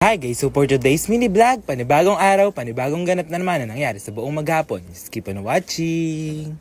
Hi guys, so for today's mini vlog, panibagong araw, panibagong ganap na naman na nangyari sa buong maghapon. Just keep on watching!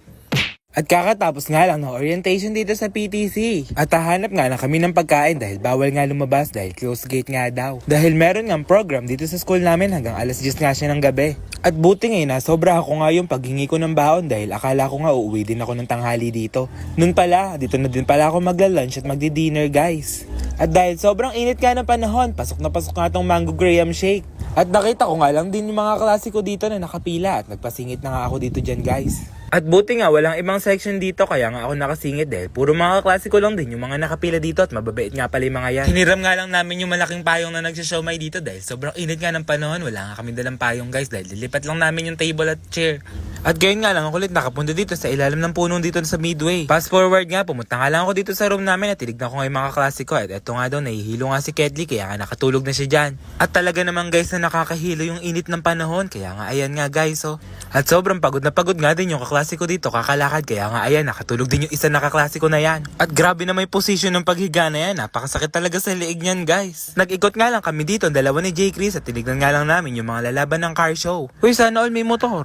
At kakatapos nga lang ng orientation dito sa PTC. At hahanap nga na kami ng pagkain dahil bawal nga lumabas dahil close gate nga daw. Dahil meron nga program dito sa school namin hanggang alas 10 nga siya ng gabi. At buti ngayon sobra ako nga yung paghingi ko ng baon dahil akala ko nga uuwi din ako ng tanghali dito. Nun pala, dito na din pala ako magla-lunch at magdi-dinner guys. At dahil sobrang init nga ng panahon, pasok na pasok nga tong mango graham shake. At nakita ko nga lang din yung mga klase ko dito na nakapila at nagpasingit na nga ako dito dyan guys. At buti nga walang ibang section dito kaya nga ako nakasingit dahil puro mga klasiko lang din yung mga nakapila dito at mababait nga pala yung mga yan. Hiniram nga lang namin yung malaking payong na nagsishomay dito dahil sobrang init nga ng panahon, wala nga kami dalang payong guys dahil lilipat lang namin yung table at chair. At gayon nga lang ang kulit nakapunta dito sa ilalim ng punong dito sa Midway. Fast forward nga, pumunta nga lang ako dito sa room namin at tinignan ko nga yung mga klasiko at eto nga daw nahihilo nga si Kedli kaya nga nakatulog na siya dyan. At talaga naman guys na nakakahilo yung init ng panahon kaya nga ayan nga guys oh. At sobrang pagod na pagod nga din yung kaklasiko dito kakalakad kaya nga ayan nakatulog din yung isa na kaklasiko na yan. At grabe na may position ng paghiga na yan, napakasakit talaga sa liig niyan guys. Nag-ikot nga lang kami dito, dalawa ni J. Chris at tinignan nga lang namin yung mga lalaban ng car show. Uy sana all may motor.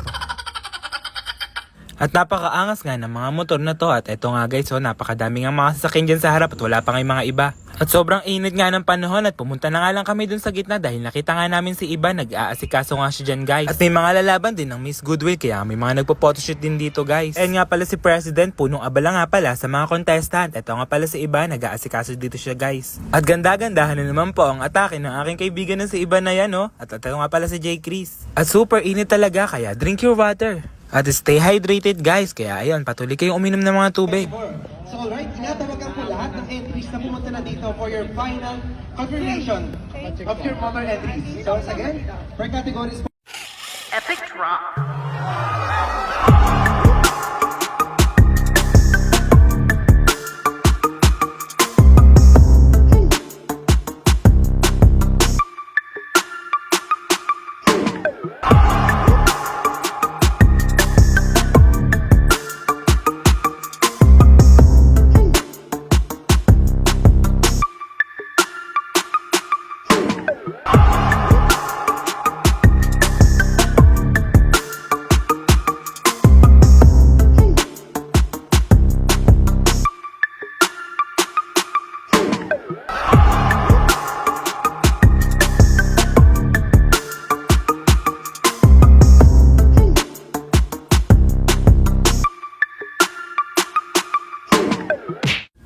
At napakaangas nga ng mga motor na to at eto nga guys oh, napakadami nga mga sasakyan dyan sa harap at wala pa nga yung mga iba. At sobrang init nga ng panahon at pumunta na nga lang kami dun sa gitna dahil nakita nga namin si Iba nag-aasikaso nga siya dyan guys. At may mga lalaban din ng Miss Goodwill kaya may mga nagpo-photoshoot din dito guys. And nga pala si President, punong abala nga pala sa mga contestant. Eto nga pala si Iba, nag-aasikaso dito siya guys. At ganda-gandahan na naman po ang atake ng aking kaibigan na si Iba na yan oh. At eto nga pala si J. Chris. At super init talaga kaya drink your water. At stay hydrated guys, kaya ayun, patuloy kayong uminom ng mga tubig. So alright, tinatawagan po lahat ng entries na pumunta na dito for your final confirmation of your motor entries. So once again, for categories po. Epic drop.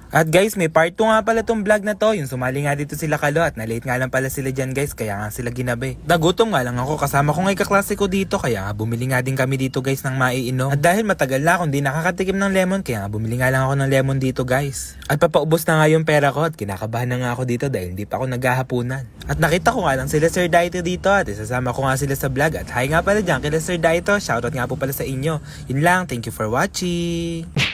At guys, may part 2 nga pala tong vlog na to. Yung sumali nga dito sila Kalo at na-late nga lang pala sila dyan guys. Kaya nga sila ginabi. Nagutom nga lang ako kasama ko nga kaklase ko dito. Kaya nga bumili nga din kami dito guys ng maiinom. At dahil matagal na akong di nakakatikim ng lemon. Kaya nga bumili nga lang ako ng lemon dito guys. At papaubos na nga yung pera ko. At kinakabahan na nga ako dito dahil hindi pa ako naghahapunan. At nakita ko nga lang sila Sir Daito dito. At isasama ko nga sila sa vlog. At hi nga pala dyan kila Sir Daito. Shoutout nga po pala sa inyo. Yun lang. Thank you for watching.